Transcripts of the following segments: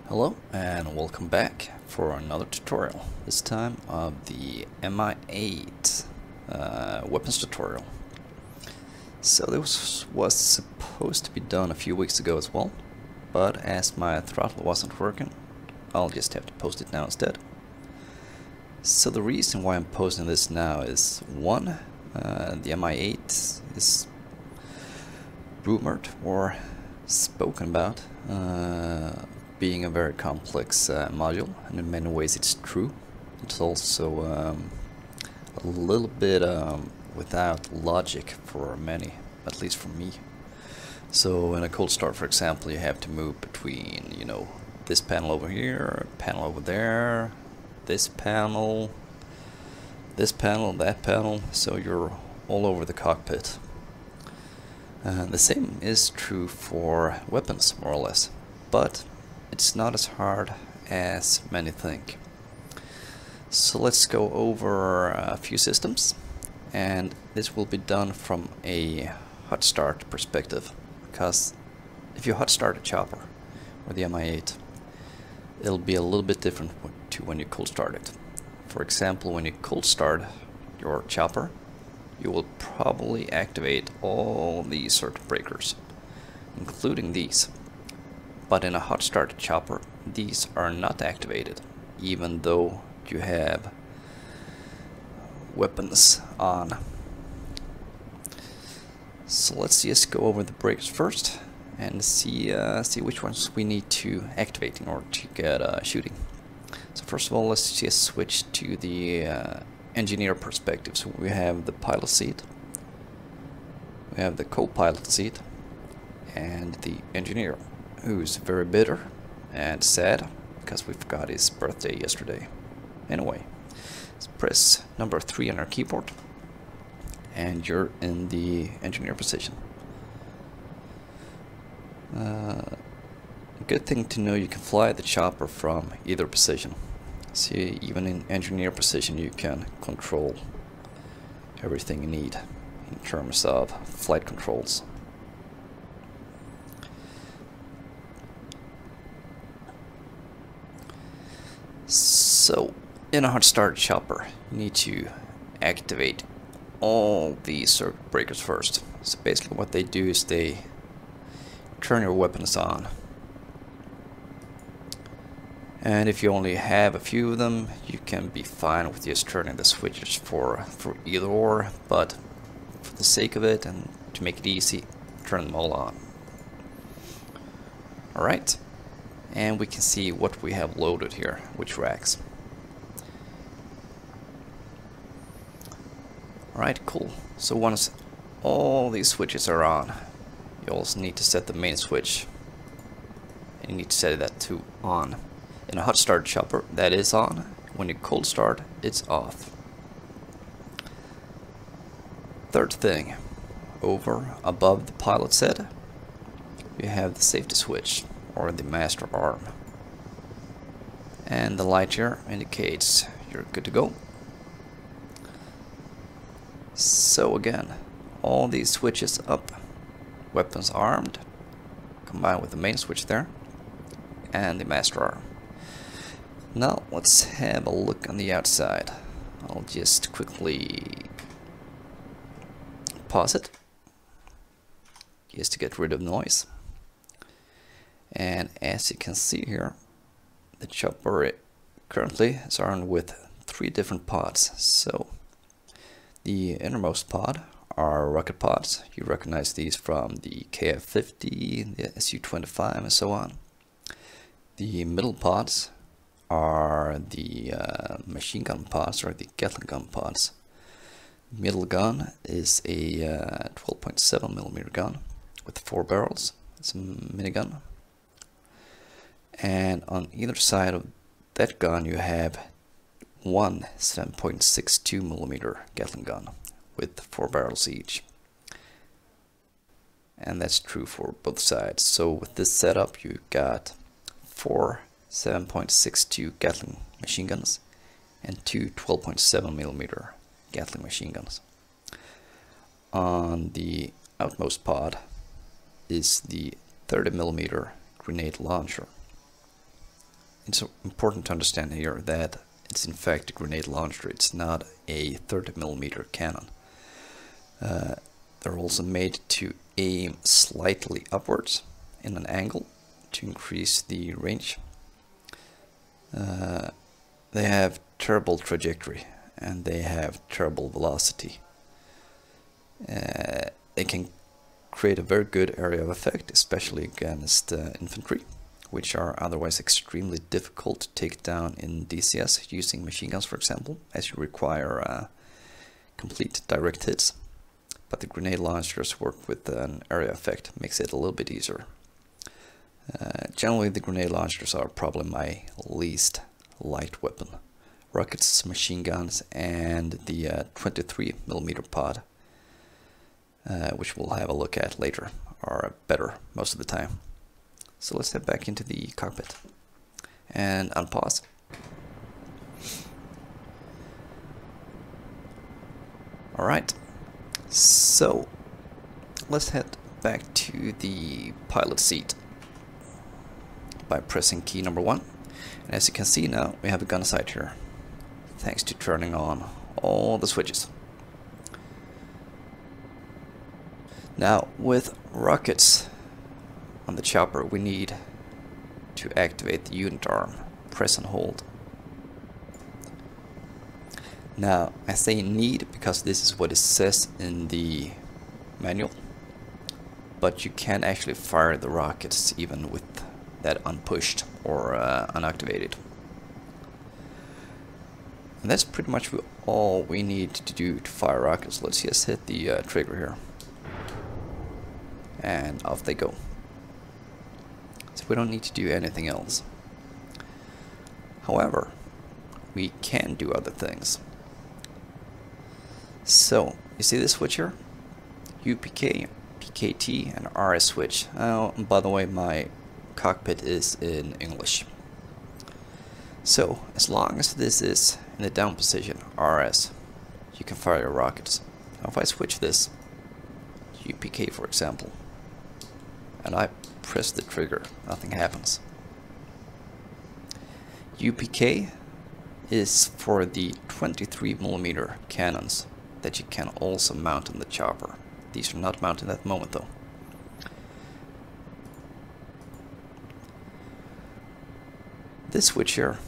Hello and welcome back for another tutorial, this time of the Mi8 weapons tutorial. So this was supposed to be done a few weeks ago as well, but as my throttle wasn't working, I'll just have to post it now instead. So the reason why I'm posting this now is one, the Mi8 is rumored or spoken about being a very complex module, and in many ways it's true. It's also a little bit without logic for many, at least for me. So in a cold start, for example, you have to move between, this panel over here, panel over there, this panel, that panel, so you're all over the cockpit. The same is true for weapons, more or less, but it's not as hard as many think. So let's go over a few systems, and this will be done from a hot start perspective, because if you hot start a chopper or the Mi8, it'll be a little bit different to when you cold start it. For example, when you cold start your chopper, you will probably activate all these circuit breakers, including these. But in a hot start chopper, these are not activated, even though you have weapons on. So let's just go over the breakers first and see which ones we need to activate in order to get shooting. So first of all, let's just switch to the engineer perspective. So we have the pilot seat, we have the co-pilot seat, and the engineer, who's very bitter and sad because we forgot his birthday yesterday. Anyway, let's press number 3 on our keyboard and you're in the engineer position. A good thing to know, you can fly the chopper from either position. See, even in engineer position you can control everything you need in terms of flight controls. So, in a hot start chopper, you need to activate all these circuit breakers first. So basically what they do is they turn your weapons on. And if you only have a few of them, you can be fine with just turning the switches for either or, but for the sake of it and to make it easy, turn them all on. Alright. And we can see what we have loaded here, which racks. Alright, cool. So once all these switches are on, you also need to set the main switch. And you need to set that to on. In a hot start chopper, that is on. When you cold start, it's off. Third thing, over above the pilot set, you have the safety switch, or the master arm, and the light here indicates you're good to go. So again, all these switches up, weapons armed, combined with the main switch there, and the master arm. Now let's have a look on the outside. I'll just quickly pause it, just to get rid of noise. And as you can see here, the chopper currently is armed with 3 different pods. So the innermost pod are rocket pods. You recognize these from the KF-50, the Su-25 and so on. The middle pods are the machine gun pods, or the Gatling gun pods. Middle gun is a 12.7mm gun with 4 barrels. It's a minigun. And on either side of that gun you have one 7.62mm Gatling gun with 4 barrels each. And that's true for both sides. So with this setup you got 4 7.62 Gatling machine guns and 2 12.7mm Gatling machine guns. On the outmost pod is the 30mm grenade launcher. it's important to understand here that it's in fact a grenade launcher. It's not a 30mm cannon. They're also made to aim slightly upwards in an angle to increase the range. They have terrible trajectory and they have terrible velocity. They can create a very good area of effect, especially against infantry, which are otherwise extremely difficult to take down in DCS using machine guns, for example, as you require complete direct hits. But the grenade launchers work with an area effect, makes it a little bit easier. Generally, the grenade launchers are probably my least light weapon. Rockets, machine guns, and the 23mm pod, which we'll have a look at later, are better most of the time. So let's head back into the cockpit and unpause. Alright, so let's head back to the pilot seat by pressing key number 1. And as you can see now, we have a gun sight here, thanks to turning on all the switches. Now, with rockets on the chopper, we need to activate the unit arm. Press and hold. Now, I say need because this is what it says in the manual, but you can actually fire the rockets even with that unpushed or unactivated. And that's pretty much all we need to do to fire rockets. Let's just hit the trigger here. And off they go. So we don't need to do anything else. However, we can do other things. So, you see this switch here? UPK, PKT, and RS switch. Oh, and by the way, my cockpit is in English. So, as long as this is in the down position, RS, you can fire your rockets. Now if I switch this, UPK for example, and I press the trigger, nothing happens. UPK is for the 23mm cannons that you can also mount on the chopper. These are not mounted at the moment though. This switch here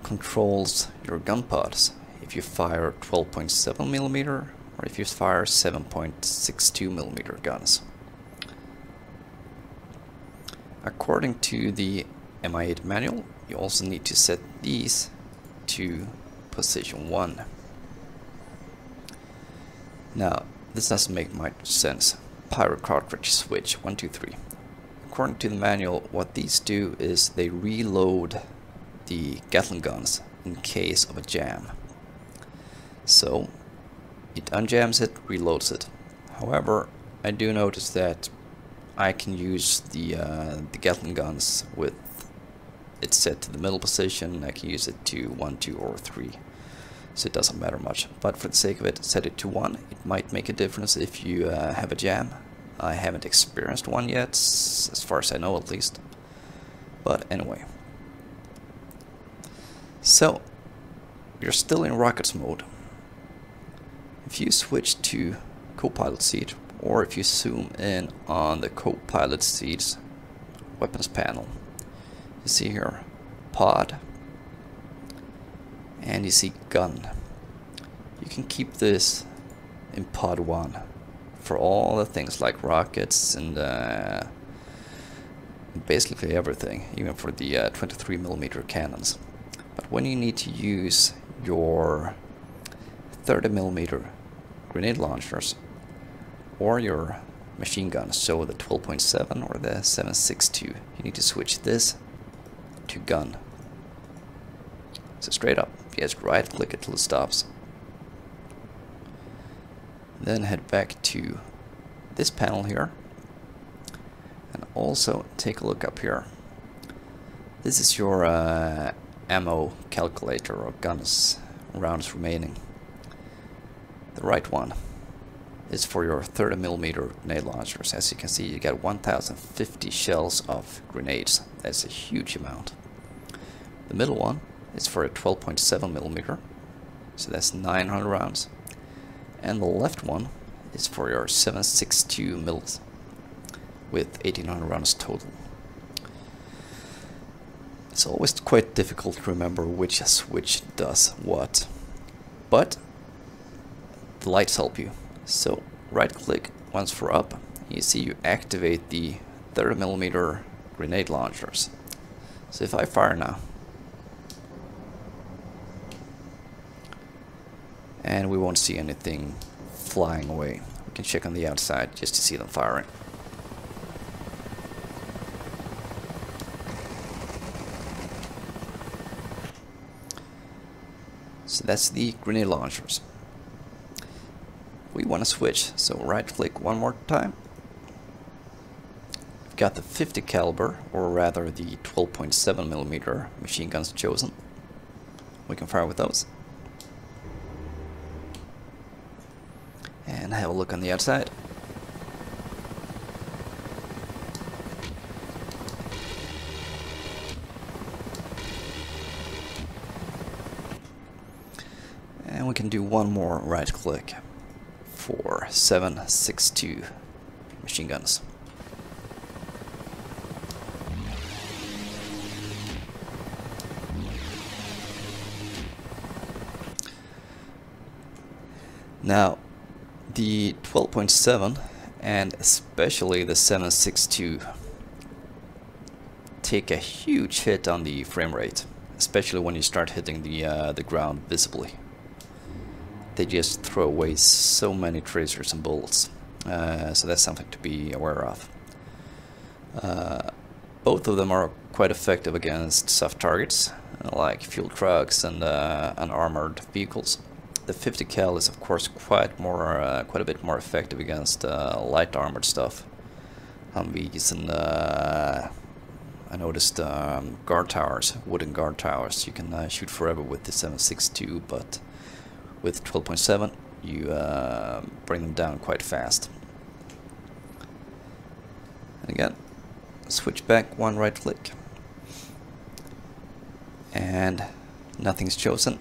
controls your gun pods if you fire 12.7mm or if you fire 7.62mm guns. According to the Mi8 manual, you also need to set these to position 1. Now, this doesn't make much sense. Pyro cartridge switch 1, 2, 3. According to the manual, what these do is they reload the Gatling guns in case of a jam. So it unjams it, reloads it. However, I do notice that I can use the Gatling guns with it set to the middle position. I can use it to 1, 2, or 3. So it doesn't matter much. But for the sake of it, set it to 1. It might make a difference if you have a jam. I haven't experienced one yet, as far as I know at least. But anyway. So, you're still in rockets mode. If you switch to co-pilot seat, or if you zoom in on the co-pilot seat's weapons panel, you see here pod, and you see gun. You can keep this in pod 1 for all the things like rockets and basically everything, even for the 23mm cannons. But when you need to use your 30mm grenade launchers or your machine guns, so the 12.7 or the 7.62, you need to switch this to gun. So straight up, you just right click it till it stops. Then head back to this panel here and also take a look up here. This is your ammo calculator or guns rounds remaining. The right one is for your 30mm grenade launchers. As you can see, you got 1050 shells of grenades. That's a huge amount. The middle one is for a 12.7mm, so that's 900 rounds. And the left one is for your 7.62 mils with 1800 rounds total. It's always quite difficult to remember which switch does what, but the lights help you. So right click once for up, you see you activate the 30mm grenade launchers. So if I fire now, and we won't see anything flying away. We can check on the outside just to see them firing. So that's the grenade launchers. We want to switch, so right click one more time. We've got the 50 caliber, or rather the 12.7mm machine guns chosen. We can fire with those. And have a look on the outside. And we can do one more right click for 7.62 machine guns. Now the 12.7 and especially the 7.62 take a huge hit on the frame rate, especially when you start hitting the ground visibly. They just throw away so many tracers and bullets, so that's something to be aware of. Both of them are quite effective against soft targets like fuel trucks and unarmored vehicles. The 50 cal is of course quite a bit more effective against light armored stuff. Humvees and I noticed guard towers, wooden guard towers. You can shoot forever with the 7.62, but with 12.7 you bring them down quite fast. And again, switch back, one right click, and nothing's chosen.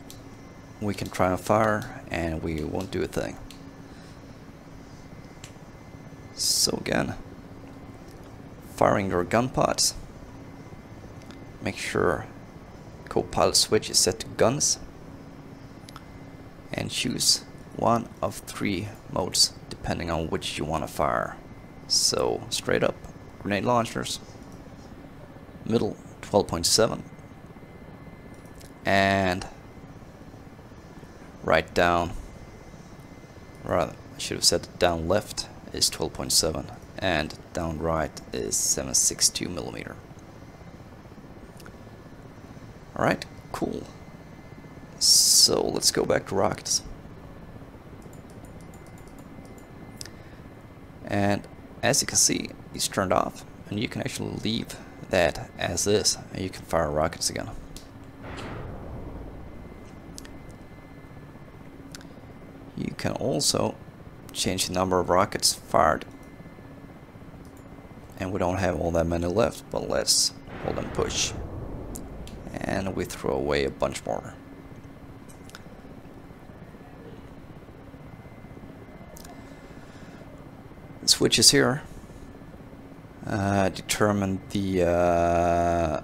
We can try and fire and we won't do a thing. So again, firing your gun pods, make sure co-pilot switch is set to guns, and choose one of 3 modes depending on which you want to fire. So straight up, grenade launchers, middle 12.7, and right down, rather I should have said down left is 12.7 and down right is 7.62mm. Alright, cool. So let's go back to rockets. And as you can see, it's turned off, and you can actually leave that as is, and you can fire rockets again. You can also change the number of rockets fired, and we don't have all that many left, but let's hold and push, and we throw away a bunch more. The switches here determine the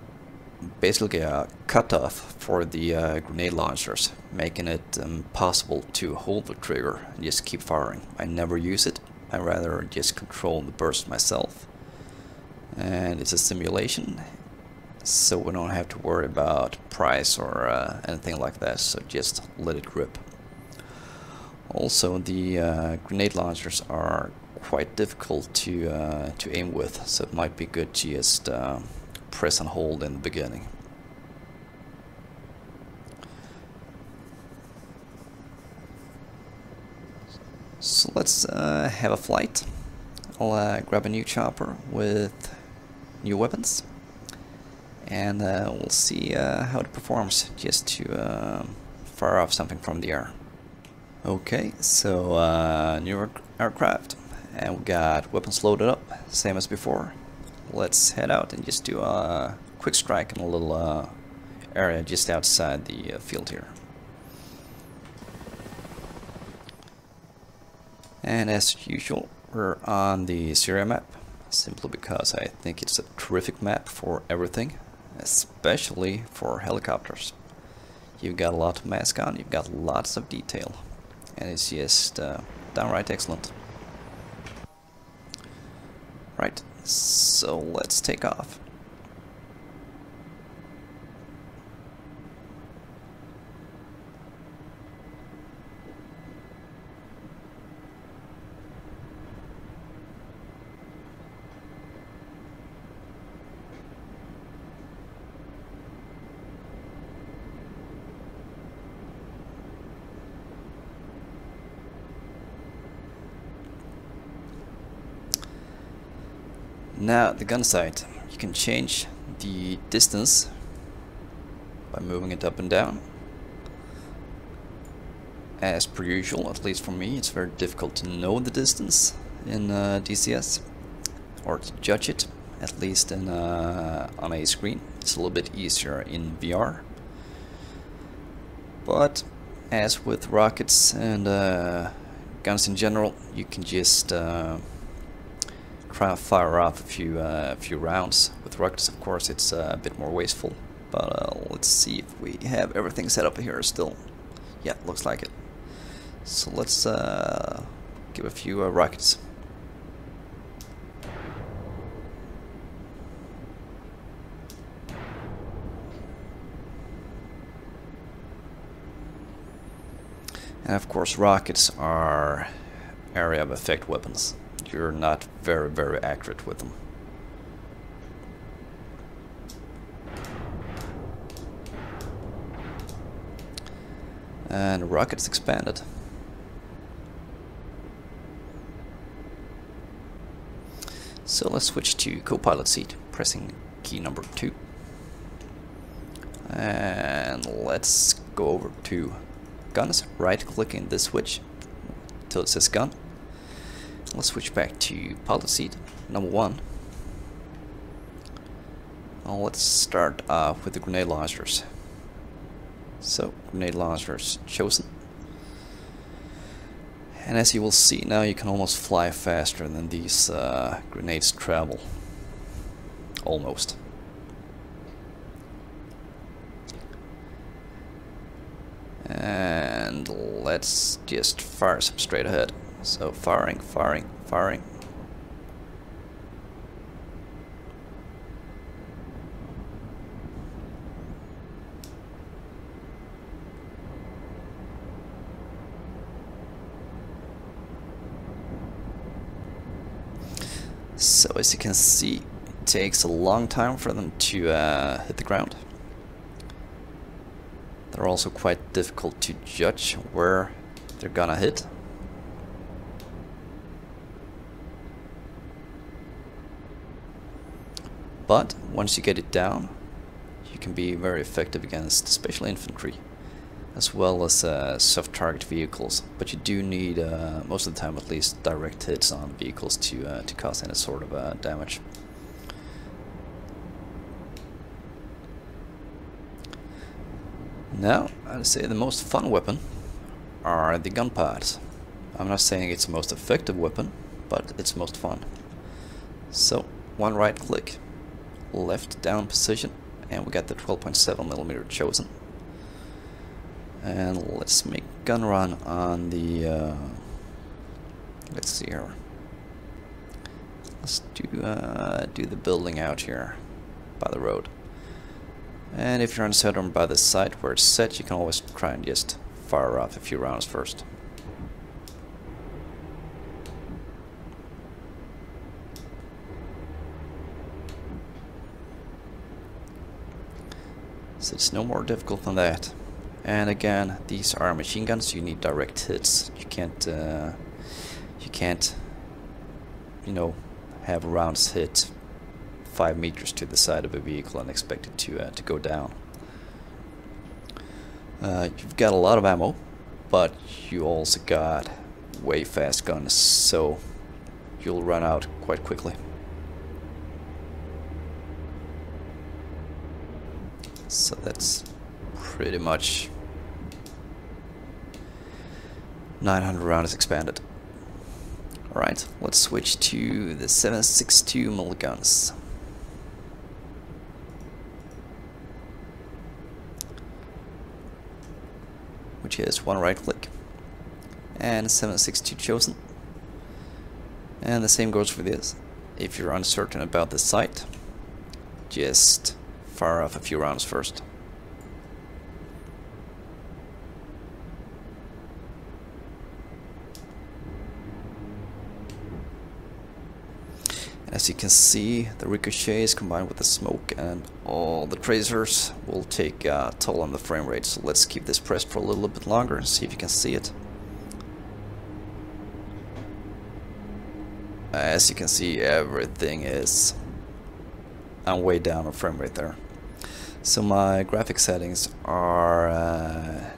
basically a cutoff for the grenade launchers, making it impossible to hold the trigger and just keep firing. I never use it. I rather just control the burst myself, and it's a simulation, so we don't have to worry about price or anything like that, so just let it rip. Also, the grenade launchers are quite difficult to aim with, so it might be good to just press and hold in the beginning. So let's have a flight. I'll grab a new chopper with new weapons, and we'll see how it performs, just to fire off something from the air. Okay, so new aircraft, and we got weapons loaded up, same as before. Let's head out and just do a quick strike and a little area just outside the field here. And as usual, we're on the Syria map, simply because I think it's a terrific map for everything, especially for helicopters. You've got a lot to mask on, you've got lots of detail, and it's just downright excellent. Right, so let's take off. Now, the gun sight. You can change the distance by moving it up and down. As per usual, at least for me, it's very difficult to know the distance in DCS, or to judge it, at least in, on a screen. It's a little bit easier in VR. But, as with rockets and guns in general, you can just try to fire off a few rounds. With rockets, of course, it's a bit more wasteful. But let's see if we have everything set up here still. Yeah, looks like it. So let's give a few rockets. And of course, rockets are area of effect weapons. You're not very accurate with them. And rockets expanded. So let's switch to co-pilot seat, pressing key number 2. And let's go over to guns, right-clicking this switch till it says gun. Let's switch back to pilot seat number 1. Now let's start off with the grenade launchers. So, grenade launchers chosen. And as you will see now, you can almost fly faster than these grenades travel. Almost. And let's just fire some straight ahead. So firing. So as you can see, it takes a long time for them to hit the ground. They're also quite difficult to judge where they're gonna hit. But once you get it down, you can be very effective against special infantry, as well as soft target vehicles. But you do need, most of the time at least, direct hits on vehicles to cause any sort of damage. Now, I'd say the most fun weapon are the gun pods. I'm not saying it's the most effective weapon, but it's most fun. So, one right click, left down position, and we got the 12.7mm chosen. And let's make gun run on the let's see here. Let's do the building out here by the road. And if you're uncertain by the site where it's set, you can always try and just fire off a few rounds first. So it's no more difficult than that. And again, these are machine guns, so you need direct hits. You can't, you know, have rounds hit 5 meters to the side of a vehicle and expect it to go down. You've got a lot of ammo, but you also got way fast guns, so you'll run out quite quickly. So that's pretty much 900 rounds expanded. Alright, let's switch to the 7.62 milliguns. Which is one right click. And 7.62 chosen. And the same goes for this. If you're uncertain about the sight, just fire off a few rounds first. As you can see, the ricochets combined with the smoke and all the tracers will take a toll on the frame rate. So let's keep this pressed for a little bit longer and see if you can see it. As you can see, everything is way down on frame rate there. So my graphic settings are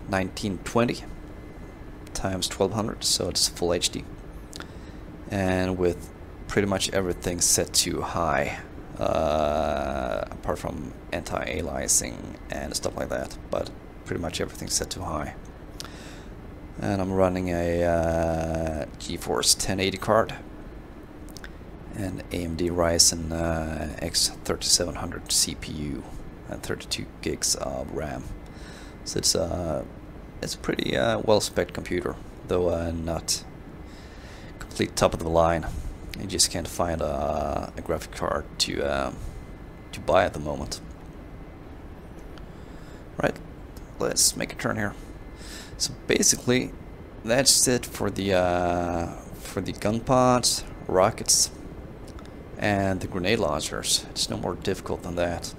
1920 times 1200, so it's full HD, and with pretty much everything set to high, apart from anti-aliasing and stuff like that, but pretty much everything's set to high. And I'm running a GeForce 1080 card and AMD Ryzen X3700 CPU and 32 gigs of RAM. So it's a pretty well-spec'd computer, though not complete top of the line. You just can't find a graphic card to buy at the moment. Right, let's make a turn here. So basically, that's it for the gun pods, rockets, and the grenade launchers. It's no more difficult than that.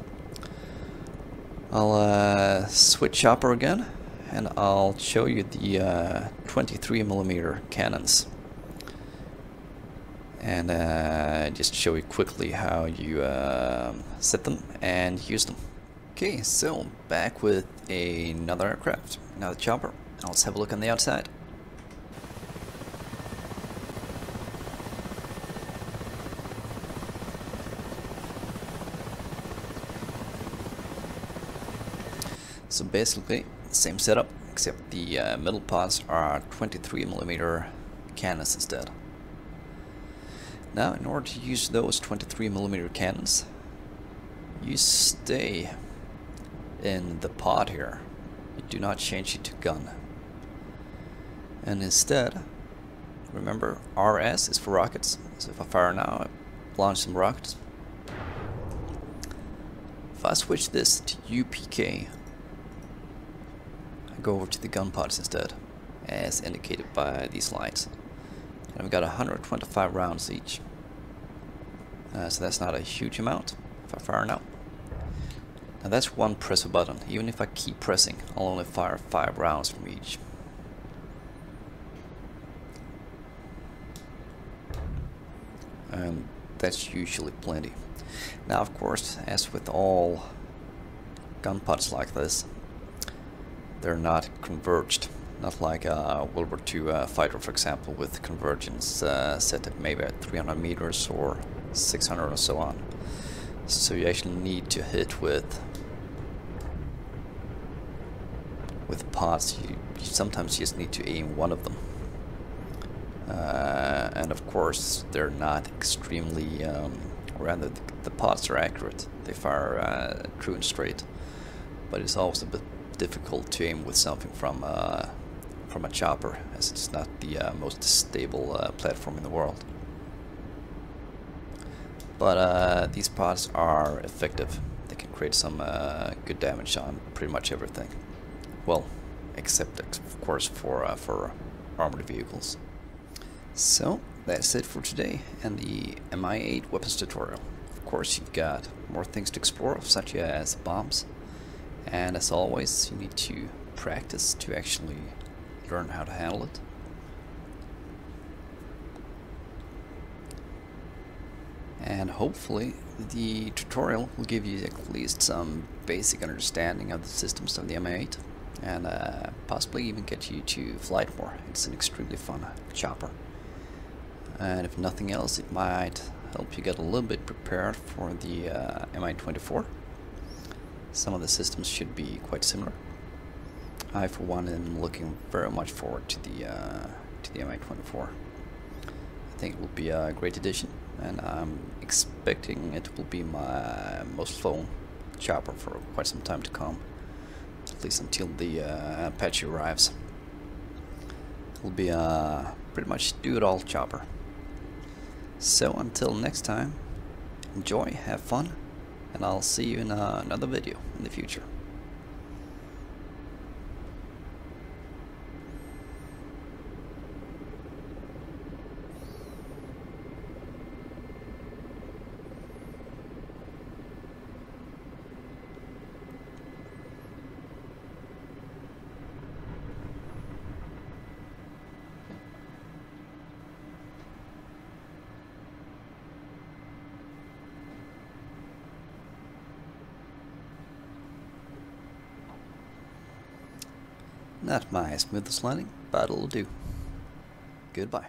I'll switch chopper again, and I'll show you the 23mm cannons, and just show you quickly how you set them and use them. Okay, so back with another aircraft, another chopper. Now let's have a look on the outside. So basically, same setup, except the middle pods are 23mm cannons instead. Now, in order to use those 23mm cannons, you stay in the pod here. You do not change it to gun. And instead, remember, RS is for rockets. So if I fire now, I launch some rockets. If I switch this to UPK, go over to the gun pods instead, as indicated by these lines, and we've got 125 rounds each, so that's not a huge amount. If I fire now, that's one press of a button. Even if I keep pressing, I'll only fire 5 rounds from each. And that's usually plenty. Now, of course, as with all gun pods like this, they're not converged, not like a World War II fighter, for example, with convergence set at maybe at 300 meters or 600 or so on. So you actually need to hit with pods. You sometimes just need to aim one of them, and of course they're not extremely, rather the pods are accurate. They fire true and straight, but it's always a bit difficult to aim with something from a chopper, as it's not the most stable platform in the world. But these pods are effective. They can create some good damage on pretty much everything. Well, except of course for armored vehicles. So that's it for today and the Mi8 weapons tutorial. Of course, you've got more things to explore, such as bombs. And as always, you need to practice to actually learn how to handle it. And hopefully the tutorial will give you at least some basic understanding of the systems of the Mi8, and possibly even get you to fly it more. It's an extremely fun chopper. And if nothing else, it might help you get a little bit prepared for the Mi-24. Some of the systems should be quite similar. I, for one, am looking very much forward to the Mi8. I think it will be a great addition, and I'm expecting it will be my most fun chopper for quite some time to come, at least until the patch arrives. It will be a pretty much do-it-all chopper. So until next time, enjoy, have fun, and I'll see you in another video in the future. Not my smoothest landing, but it'll do. Goodbye.